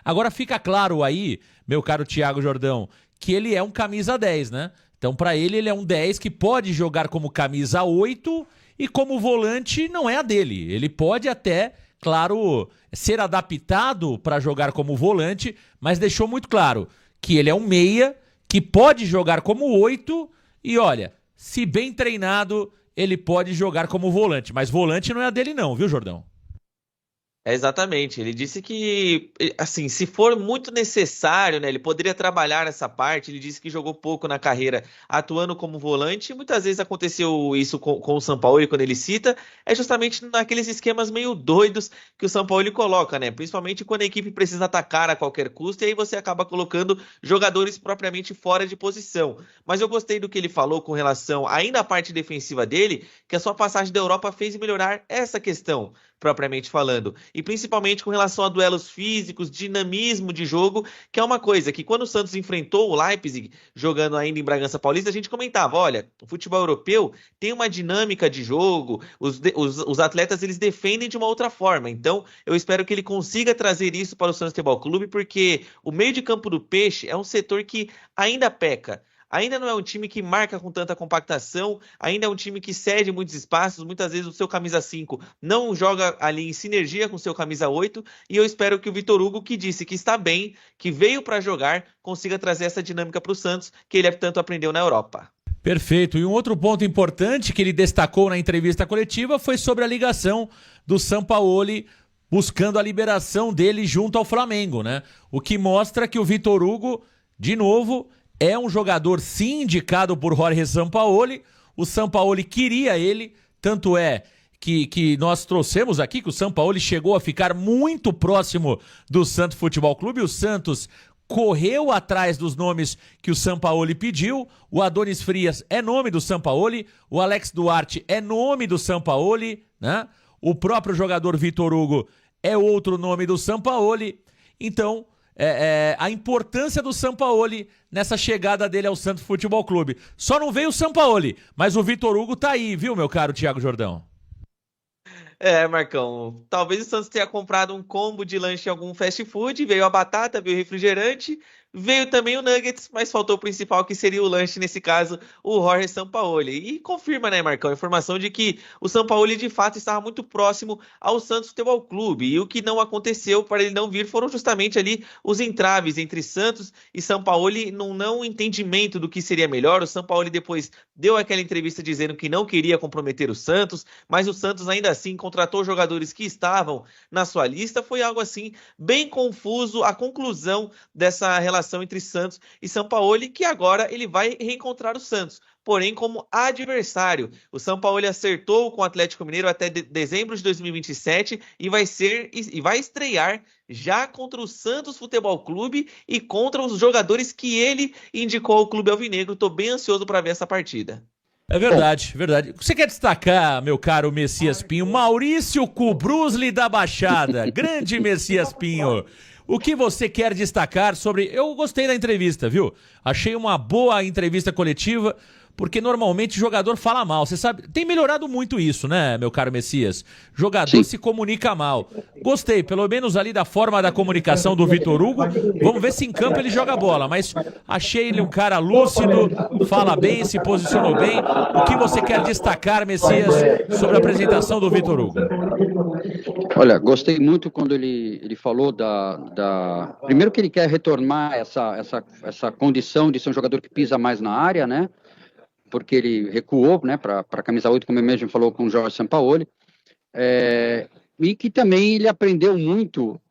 Agora fica claro aí, meu caro Thiago Jordão, que ele é um camisa 10, né? Então, para ele é um 10 que pode jogar como camisa 8 e como volante não é a dele. Ele pode até, claro, ser adaptado para jogar como volante, mas deixou muito claro que ele é um meia que pode jogar como 8 e olha, se bem treinado, ele pode jogar como volante, mas volante não é a dele não, viu, Jordão? É exatamente. Ele disse que, assim, se for muito necessário, né, ele poderia trabalhar nessa parte. Ele disse que jogou pouco na carreira atuando como volante. E muitas vezes aconteceu isso com o Sampaoli, quando ele cita, é justamente naqueles esquemas meio doidos que o Sampaoli coloca, né? Principalmente quando a equipe precisa atacar a qualquer custo, e aí você acaba colocando jogadores propriamente fora de posição. Mas eu gostei do que ele falou com relação ainda à parte defensiva dele, que a sua passagem da Europa fez melhorar essa questão propriamente falando. E principalmente com relação a duelos físicos, dinamismo de jogo, que é uma coisa que quando o Santos enfrentou o Leipzig, jogando ainda em Bragança Paulista, a gente comentava, olha, o futebol europeu tem uma dinâmica de jogo, os atletas eles defendem de uma outra forma. Então, eu espero que ele consiga trazer isso para o Santos Futebol Clube, porque o meio de campo do Peixe é um setor que ainda peca. Ainda não é um time que marca com tanta compactação, ainda é um time que cede muitos espaços, muitas vezes o seu camisa 5 não joga ali em sinergia com o seu camisa 8, e eu espero que o Vitor Hugo, que disse que está bem, que veio para jogar, consiga trazer essa dinâmica para o Santos, que ele tanto aprendeu na Europa. Perfeito. E um outro ponto importante que ele destacou na entrevista coletiva foi sobre a ligação do Sampaoli buscando a liberação dele junto ao Flamengo, né? O que mostra que o Vitor Hugo, de novo, é um jogador sim indicado por Jorge Sampaoli. O Sampaoli queria ele, tanto é que nós trouxemos aqui que o Sampaoli chegou a ficar muito próximo do Santos Futebol Clube. O Santos correu atrás dos nomes que o Sampaoli pediu. O Adonis Frias é nome do Sampaoli, o Alex Duarte é nome do Sampaoli, né? O próprio jogador Vitor Hugo é outro nome do Sampaoli. Então, a importância do Sampaoli nessa chegada dele ao Santos Futebol Clube. Só não veio o Sampaoli, mas o Vitor Hugo tá aí, viu, meu caro Thiago Jordão? É, Marcão, talvez o Santos tenha comprado um combo de lanche em algum fast food, veio a batata, veio o refrigerante, veio também o nuggets, mas faltou o principal que seria o lanche, nesse caso, o Jorge Sampaoli. E confirma, né, Marcão, a informação de que o Sampaoli de fato estava muito próximo ao Santos Futebol Clube, e o que não aconteceu para ele não vir foram justamente ali os entraves entre Santos e Sampaoli num não entendimento do que seria melhor. O Sampaoli depois deu aquela entrevista dizendo que não queria comprometer o Santos, mas o Santos ainda assim contratou jogadores que estavam na sua lista. Foi algo assim bem confuso a conclusão dessa relação entre Santos e Sampaoli, que agora ele vai reencontrar o Santos, porém como adversário. O Sampaoli acertou com o Atlético Mineiro até dezembro de 2027 e vai estrear já contra o Santos Futebol Clube e contra os jogadores que ele indicou ao Clube Alvinegro. Estou bem ansioso para ver essa partida. É verdade, verdade. Você quer destacar, meu caro Messias Pinho, Maurício Kubrusli da Baixada, grande Messias Pinho. O que você quer destacar sobre... Eu gostei da entrevista, viu? Achei uma boa entrevista coletiva, porque normalmente o jogador fala mal. Você sabe, tem melhorado muito isso, né, meu caro Messias? Jogador Sim. se comunica mal. Gostei, pelo menos ali da forma da comunicação do Vitor Hugo. Vamos ver se em campo ele joga bola, mas achei ele um cara lúcido, fala bem, se posicionou bem. O que você quer destacar, Messias, sobre a apresentação do Vitor Hugo? Olha, gostei muito quando ele falou primeiro que ele quer retornar essa condição de ser um jogador que pisa mais na área, né? Porque ele recuou, né, para a camisa 8, como ele mesmo falou com o Jorge Sampaoli. E que também ele aprendeu muito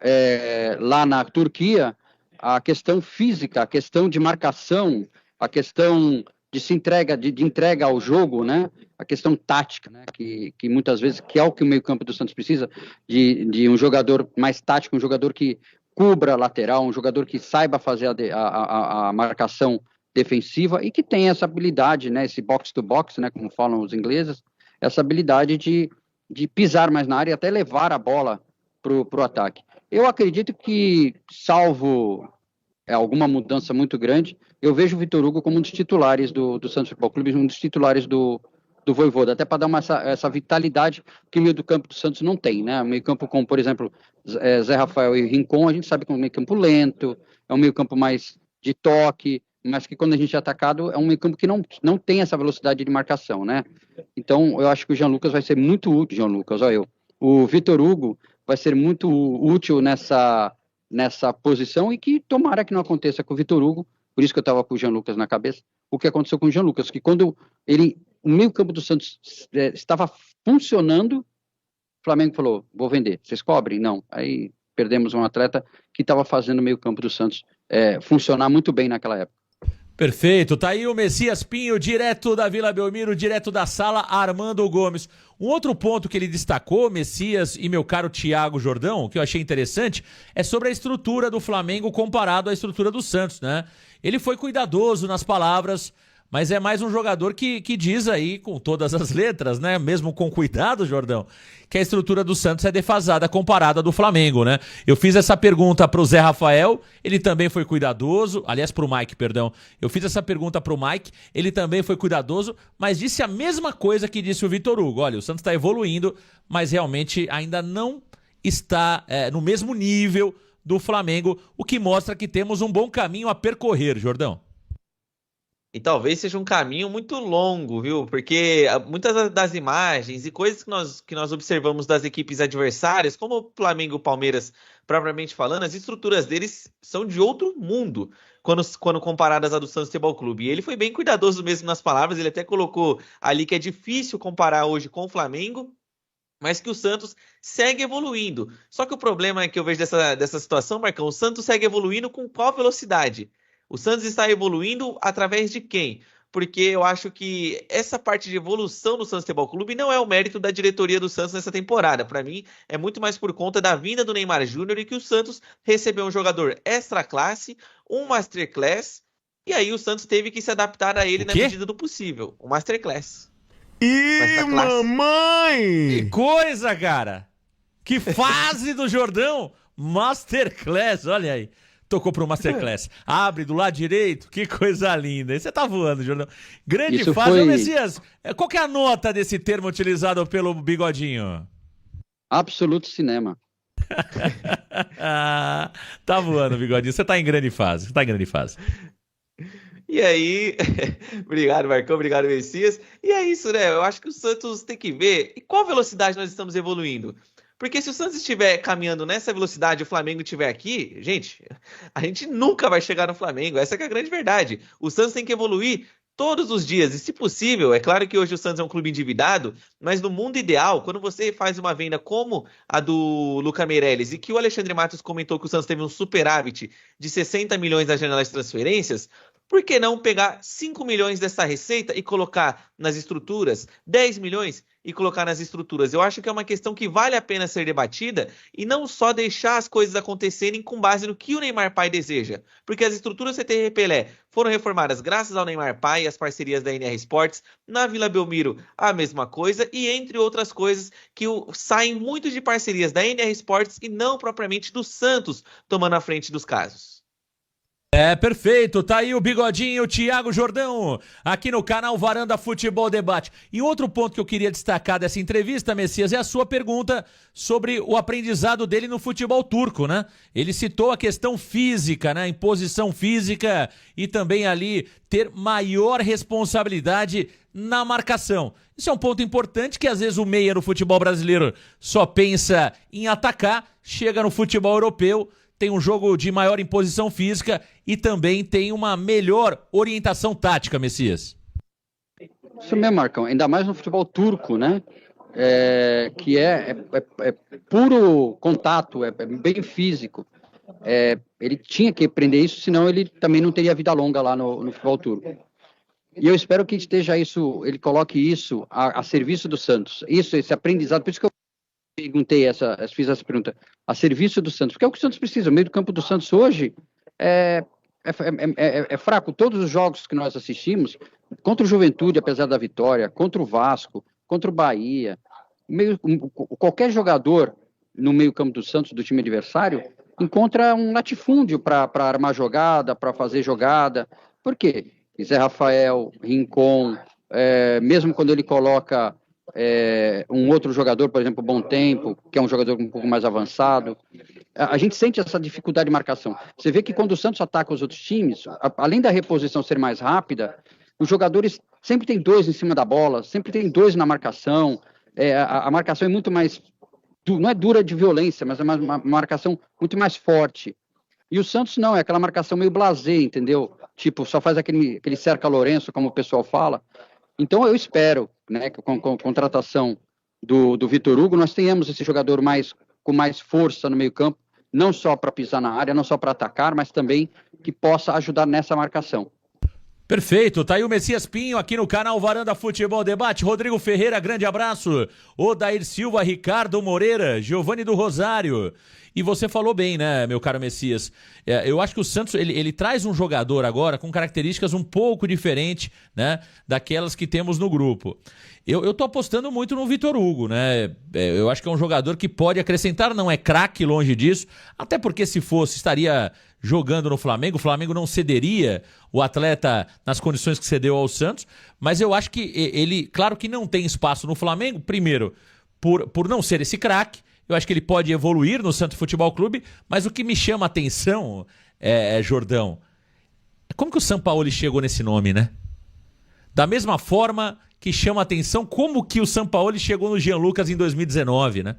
lá na Turquia a questão física, a questão de marcação, a questão de entrega ao jogo, né? A questão tática, né? Que muitas vezes que é o que o meio-campo do Santos precisa, de um jogador mais tático, um jogador que cubra a lateral, um jogador que saiba fazer a marcação defensiva e que tem essa habilidade, né? Esse box-to-box, né? Como falam os ingleses, essa habilidade de pisar mais na área e até levar a bola pro ataque. Eu acredito que, salvo alguma mudança muito grande, eu vejo o Vitor Hugo como um dos titulares do Santos Futebol Clube, um dos titulares do Vojvoda, até para dar essa vitalidade que o meio do campo do Santos não tem, né? O meio campo com, por exemplo, Zé Rafael e Rincon, a gente sabe que é um meio campo lento, é um meio campo mais de toque, mas que quando a gente é atacado é um meio campo que não tem essa velocidade de marcação, né? Então eu acho que o Jean Lucas vai ser muito útil, o Vitor Hugo vai ser muito útil nessa posição, e que tomara que não aconteça com o Vitor Hugo, por isso que eu estava com o Jean Lucas na cabeça, o que aconteceu com o Jean Lucas, que quando o meio campo do Santos estava funcionando, o Flamengo falou, vou vender, vocês cobrem? Não, aí perdemos um atleta que estava fazendo o meio campo do Santos funcionar muito bem naquela época. Perfeito, tá aí o Messias Pinho, direto da Vila Belmiro, direto da sala Armando Gomes. Um outro ponto que ele destacou, Messias e meu caro Thiago Jordão, que eu achei interessante, é sobre a estrutura do Flamengo comparado à estrutura do Santos, né? Ele foi cuidadoso nas palavras, mas é mais um jogador que diz aí, com todas as letras, né? Mesmo com cuidado, Jordão, que a estrutura do Santos é defasada comparada à do Flamengo, né? Eu fiz essa pergunta pro Zé Rafael, ele também foi cuidadoso, aliás, pro Mike, perdão. Eu fiz essa pergunta pro Mike, ele também foi cuidadoso, mas disse a mesma coisa que disse o Vitor Hugo. Olha, o Santos está evoluindo, mas realmente ainda não está no mesmo nível do Flamengo, o que mostra que temos um bom caminho a percorrer, Jordão. E talvez seja um caminho muito longo, viu? Porque muitas das imagens e coisas que nós observamos das equipes adversárias, como o Flamengo e o Palmeiras, propriamente falando, as estruturas deles são de outro mundo quando comparadas à do Santos Futebol Clube. E ele foi bem cuidadoso mesmo nas palavras, ele até colocou ali que é difícil comparar hoje com o Flamengo, mas que o Santos segue evoluindo. Só que o problema é que eu vejo dessa situação, Marcão, o Santos segue evoluindo com qual velocidade? O Santos está evoluindo através de quem? Porque eu acho que essa parte de evolução do Santos Futebol Clube não é o mérito da diretoria do Santos nessa temporada. Para mim, é muito mais por conta da vinda do Neymar Júnior e que o Santos recebeu um jogador extra classe, um masterclass, e aí o Santos teve que se adaptar a ele na medida do possível. O masterclass. Ih, mamãe! Que coisa, cara! Que fase do Jordão! Masterclass, olha aí. Tocou pro Masterclass. Abre do lado direito, que coisa linda. E você tá voando, Jordão. Grande Isso fase. foi... Ô, Messias, qual que é a nota desse termo utilizado pelo Bigodinho? Absoluto cinema. Tá voando, Bigodinho. Você tá em grande fase. E aí, obrigado, Marcão, obrigado, Messias. E é isso, né? Eu acho que o Santos tem que ver em qual velocidade nós estamos evoluindo. Porque se o Santos estiver caminhando nessa velocidade e o Flamengo estiver aqui, gente, a gente nunca vai chegar no Flamengo. Essa que é a grande verdade. O Santos tem que evoluir todos os dias. E se possível, é claro que hoje o Santos é um clube endividado, mas no mundo ideal, quando você faz uma venda como a do Lucas Meirelles e que o Alexandre Matos comentou que o Santos teve um superávit de 60 milhões na janela de transferências, por que não pegar 5 milhões dessa receita e colocar nas estruturas, 10 milhões e colocar nas estruturas? Eu acho que é uma questão que vale a pena ser debatida e não só deixar as coisas acontecerem com base no que o Neymar Pai deseja. Porque as estruturas CT e Pelé foram reformadas graças ao Neymar Pai e as parcerias da NR Sports. Na Vila Belmiro, a mesma coisa. E entre outras coisas que saem muito de parcerias da NR Sports e não propriamente do Santos tomando a frente dos casos. Perfeito, tá aí o Bigodinho, o Thiago Jordão, aqui no canal Varanda Futebol Debate. E outro ponto que eu queria destacar dessa entrevista, Messias, é a sua pergunta sobre o aprendizado dele no futebol turco, né? Ele citou a questão física, né? Imposição física e também ali ter maior responsabilidade na marcação. Isso é um ponto importante que às vezes o meia no futebol brasileiro só pensa em atacar, chega no futebol europeu, tem um jogo de maior imposição física e também tem uma melhor orientação tática, Messias. Isso mesmo, Marcão. Ainda mais no futebol turco, né? Que é puro contato, é bem físico. Ele tinha que aprender isso, senão ele também não teria vida longa lá no futebol turco. E eu espero que ele coloque isso a serviço do Santos. Esse aprendizado, por isso que eu fiz essa pergunta, a serviço do Santos, porque é o que o Santos precisa. O meio do campo do Santos hoje é fraco. Todos os jogos que nós assistimos, contra o Juventude, apesar da vitória, contra o Vasco, contra o Bahia, qualquer jogador no meio campo do Santos, do time adversário, encontra um latifúndio para armar jogada, para fazer jogada. Por quê? Zé Rafael, Rincon, mesmo quando ele coloca um outro jogador, por exemplo, Bom Tempo, que é um jogador um pouco mais avançado. A gente sente essa dificuldade de marcação. Você vê que quando o Santos ataca os outros times, além da reposição ser mais rápida, os jogadores sempre tem 2 em cima da bola, sempre tem 2 na marcação. A marcação é muito mais, não é dura de violência, mas é uma marcação muito mais forte. E o Santos não, é aquela marcação meio blasé, entendeu? Tipo, só faz aquele cerca Lourenço, como o pessoal fala. Então eu espero, né, que com a contratação do Vitor Hugo, nós tenhamos esse jogador com mais força no meio campo, não só para pisar na área, não só para atacar, mas também que possa ajudar nessa marcação. Perfeito, tá aí o Messias Pinho aqui no canal Varanda Futebol Debate. Rodrigo Ferreira, grande abraço. Odair Silva, Ricardo Moreira, Giovanni do Rosário. E você falou bem, né, meu caro Messias? Eu acho que o Santos, ele traz um jogador agora com características um pouco diferentes, né, daquelas que temos no grupo. Eu tô apostando muito no Vitor Hugo, né? Eu acho que é um jogador que pode acrescentar, não é craque, longe disso, até porque se fosse, estaria jogando no Flamengo, o Flamengo não cederia o atleta nas condições que cedeu ao Santos, mas eu acho que ele, claro que não tem espaço no Flamengo, primeiro, por não ser esse craque. Eu acho que ele pode evoluir no Santos Futebol Clube, mas o que me chama a atenção, Jordão, é como que o Sampaoli chegou nesse nome, né? Da mesma forma que chama a atenção como que o Sampaoli chegou no Jean Lucas em 2019, né?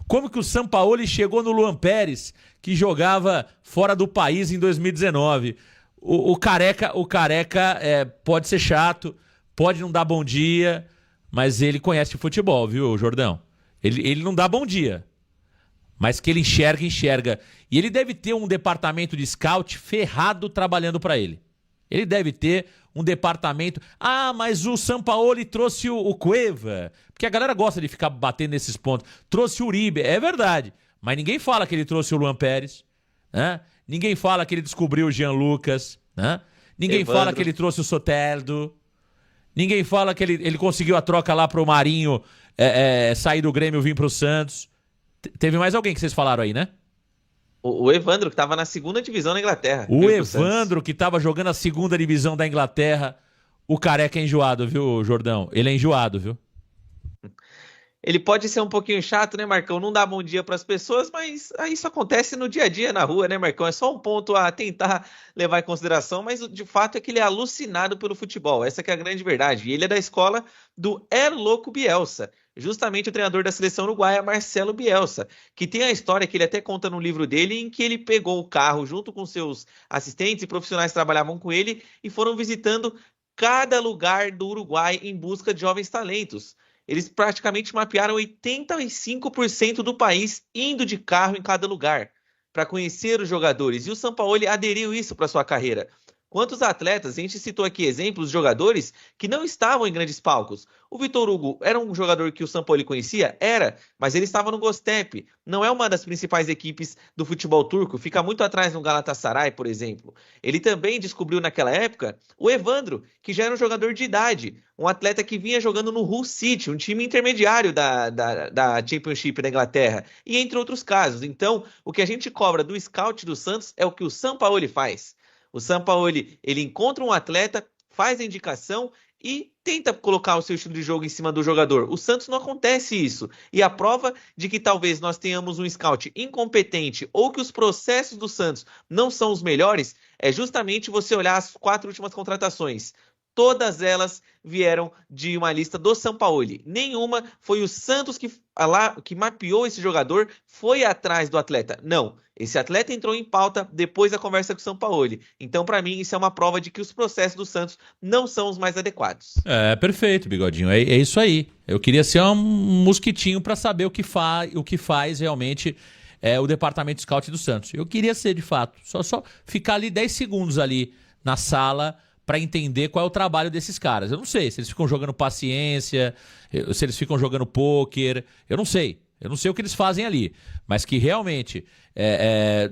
Como que o Sampaoli chegou no Luan Pérez, que jogava fora do país em 2019. O Careca pode ser chato, pode não dar bom dia, mas ele conhece futebol, viu, Jordão? Ele não dá bom dia, mas que ele enxerga. E ele deve ter um departamento de scout ferrado trabalhando para ele. Ele deve ter um departamento... Ah, mas o Sampaoli trouxe o Cueva. Porque a galera gosta de ficar batendo nesses pontos. Trouxe o Uribe, é verdade. Mas ninguém fala que ele trouxe o Luan Pérez, né? Ninguém fala que ele descobriu o Jean Lucas, né? Ninguém fala que ele trouxe o Soteldo. Ninguém fala que ele conseguiu a troca lá pro Marinho sair do Grêmio e vir pro Santos. Teve mais alguém que vocês falaram aí, né? O Evandro, que estava na 2ª divisão da Inglaterra. O Evandro, que estava jogando a 2ª divisão da Inglaterra. O Careca é enjoado, viu, Jordão? Ele é enjoado, viu? Ele pode ser um pouquinho chato, né, Marcão? Não dá bom dia para as pessoas, mas isso acontece no dia a dia na rua, né, Marcão? É só um ponto a tentar levar em consideração, mas de fato é que ele é alucinado pelo futebol. Essa que é a grande verdade. E ele é da escola do Louco Bielsa, justamente o treinador da seleção uruguaia, Marcelo Bielsa, que tem a história que ele até conta no livro dele, em que ele pegou o carro junto com seus assistentes e profissionais que trabalhavam com ele e foram visitando cada lugar do Uruguai em busca de jovens talentos. Eles praticamente mapearam 85% do país indo de carro em cada lugar para conhecer os jogadores. E o Sampaoli aderiu isso para sua carreira. Quantos atletas, a gente citou aqui exemplos de jogadores que não estavam em grandes palcos. O Vitor Hugo era um jogador que o Sampaoli conhecia? Era, mas ele estava no Göztepe. Não é uma das principais equipes do futebol turco, fica muito atrás no Galatasaray, por exemplo. Ele também descobriu naquela época o Evandro, que já era um jogador de idade, um atleta que vinha jogando no Hull City, um time intermediário da Championship da Inglaterra, e entre outros casos. Então, o que a gente cobra do scout do Santos é o que o Sampaoli faz. O Sampaoli, ele encontra um atleta, faz a indicação e tenta colocar o seu estilo de jogo em cima do jogador. O Santos não acontece isso. E a prova de que talvez nós tenhamos um scout incompetente ou que os processos do Santos não são os melhores é justamente você olhar as 4 últimas contratações. Todas elas vieram de uma lista do Sampaoli. Nenhuma foi o Santos que mapeou esse jogador, foi atrás do atleta. Não, esse atleta entrou em pauta depois da conversa com o Sampaoli. Então, para mim, isso é uma prova de que os processos do Santos não são os mais adequados. Perfeito, Bigodinho. É isso aí. Eu queria ser um mosquitinho para saber o que faz realmente o departamento de scout do Santos. Eu queria ser, de fato. Só ficar ali 10 segundos ali na sala para entender qual é o trabalho desses caras. Eu não sei se eles ficam jogando paciência, se eles ficam jogando pôquer, eu não sei o que eles fazem ali, mas que realmente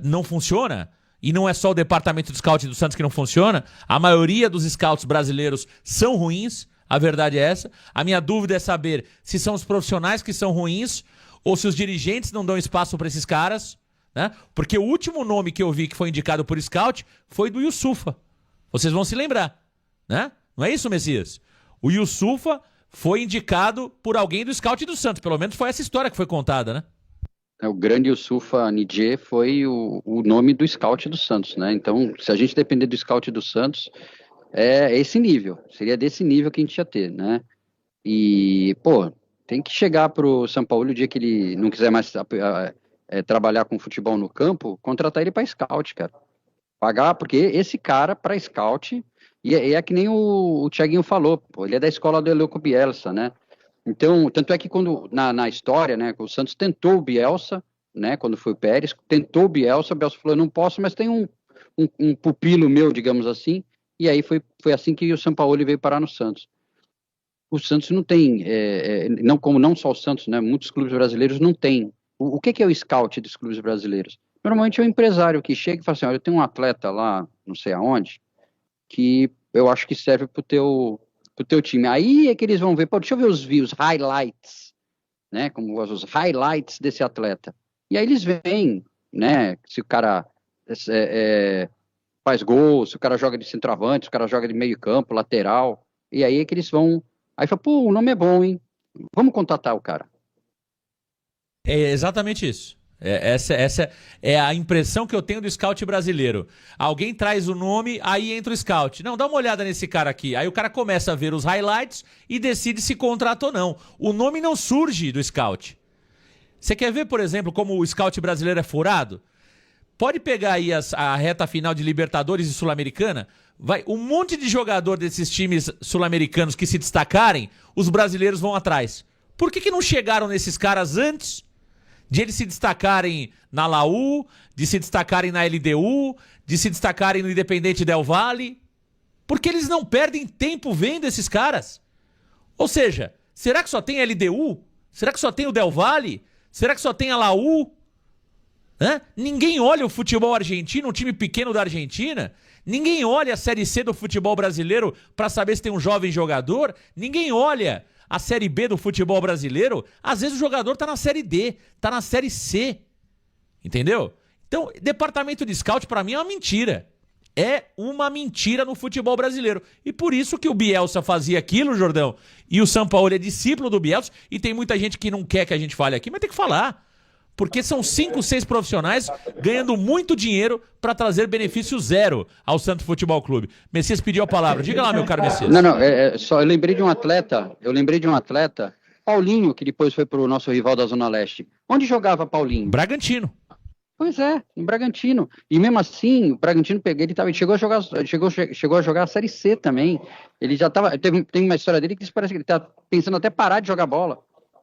não funciona, e não é só o departamento de scout do Santos que não funciona, a maioria dos scouts brasileiros são ruins, a verdade é essa. A minha dúvida é saber se são os profissionais que são ruins ou se os dirigentes não dão espaço para esses caras, né? Porque o último nome que eu vi que foi indicado por scout foi do Youssoufa. Vocês vão se lembrar, né? Não é isso, Messias? O Youssoufa foi indicado por alguém do scout do Santos. Pelo menos foi essa história que foi contada, né? O grande Yusufa Nidje foi o nome do scout do Santos, né? Então, se a gente depender do scout do Santos, é esse nível. Seria desse nível que a gente ia ter, né? E, pô, tem que chegar pro São Paulo o dia que ele não quiser mais trabalhar com futebol no campo, contratar ele para scout, cara. Pagar, porque esse cara, para scout, e é que nem o Thiaguinho falou, pô, ele é da escola do Elenco Bielsa, né? Então, tanto é que quando, na história, né, o Santos tentou o Bielsa, né, quando foi o Pérez, tentou o Bielsa falou, não posso, mas tem um pupilo meu, digamos assim, e aí foi assim que o São Paulo veio parar no Santos. O Santos não tem, não só o Santos, né, muitos clubes brasileiros não têm. O que é o scout dos clubes brasileiros? Normalmente é o empresário que chega e fala assim, olha, eu tenho um atleta lá, não sei aonde, que eu acho que serve pro teu time. Aí é que eles vão ver, pô, deixa eu ver os highlights, né, como os highlights desse atleta. E aí eles veem, né, se o cara faz gol, se o cara joga de centroavante, se o cara joga de meio campo, lateral, e aí é que eles vão, aí fala, pô, o nome é bom, hein, vamos contratar o cara. É exatamente isso. Essa é a impressão que eu tenho do scout brasileiro. Alguém traz o nome, aí entra o scout. Não, dá uma olhada nesse cara aqui. Aí o cara começa a ver os highlights e decide se contrata ou não. O nome não surge do scout. Você quer ver, por exemplo, como o scout brasileiro é furado? Pode pegar aí a reta final de Libertadores e Sul-Americana. Vai um monte de jogador desses times sul-americanos que se destacarem, os brasileiros vão atrás. Por que não chegaram nesses caras antes de eles se destacarem na Laú, de se destacarem na LDU, de se destacarem no Independente Del Valle? Porque eles não perdem tempo vendo esses caras. Ou seja, será que só tem a LDU? Será que só tem o Del Valle? Será que só tem a Laú? Ninguém olha o futebol argentino, um time pequeno da Argentina? Ninguém olha a Série C do futebol brasileiro para saber se tem um jovem jogador? Ninguém olha a Série B do futebol brasileiro? Às vezes o jogador tá na Série D, tá na Série C. Entendeu? Então, departamento de scout para mim é uma mentira. É uma mentira no futebol brasileiro. E por isso que o Bielsa fazia aquilo, Jordão, e o Sampaoli é discípulo do Bielsa, e tem muita gente que não quer que a gente fale aqui, mas tem que falar. Porque são 5, 6 profissionais ganhando muito dinheiro para trazer benefício zero ao Santos Futebol Clube. Messias pediu a palavra. Diga lá, meu caro Messias. Não, só eu lembrei de um atleta, Paulinho, que depois foi pro nosso rival da Zona Leste. Onde jogava Paulinho? Bragantino. Pois é, em Bragantino. E mesmo assim, o Bragantino chegou a jogar a Série C também. Ele já estava. Tem uma história dele que parece que ele está pensando até parar de jogar bola,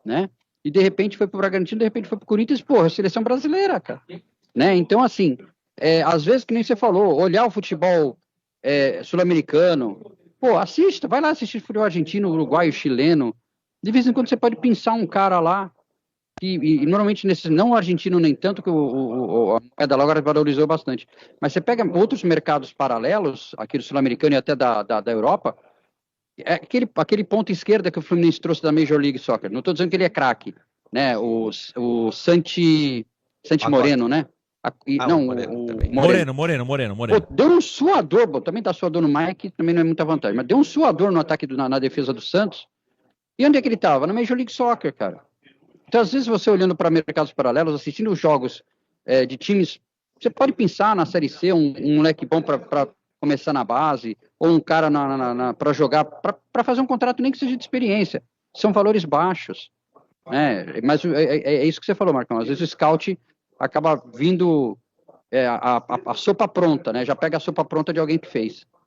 né? E de repente foi pro Bragantino, de repente foi pro Corinthians, porra, seleção brasileira, cara. Né? Então, assim, às vezes, que nem você falou, olhar o futebol sul-americano, pô, assista, vai lá assistir futebol argentino, uruguaio, chileno. De vez em quando você pode pensar um cara lá, e normalmente não o argentino nem tanto, que a moeda lá agora valorizou bastante. Mas você pega outros mercados paralelos, aqui do sul-americano e até da Europa, aquele ponto esquerda que o Fluminense trouxe da Major League Soccer. Não estou dizendo que ele é craque, né? O Santi Moreno, né? Moreno. Pô, deu um suador, também tá suador no Mike, também não é muita vantagem, mas deu um suador no ataque na defesa do Santos. E onde é que ele estava? Na Major League Soccer, cara. Então, às vezes, você olhando para mercados paralelos, assistindo os jogos de times, você pode pensar na Série C, um moleque bom para começar na base, ou um cara para jogar, para fazer um contrato nem que seja de experiência. São valores baixos. Né? Mas é isso que você falou, Marcão. Às vezes o scout acaba vindo a sopa pronta, né? Já pega a sopa pronta de alguém que fez.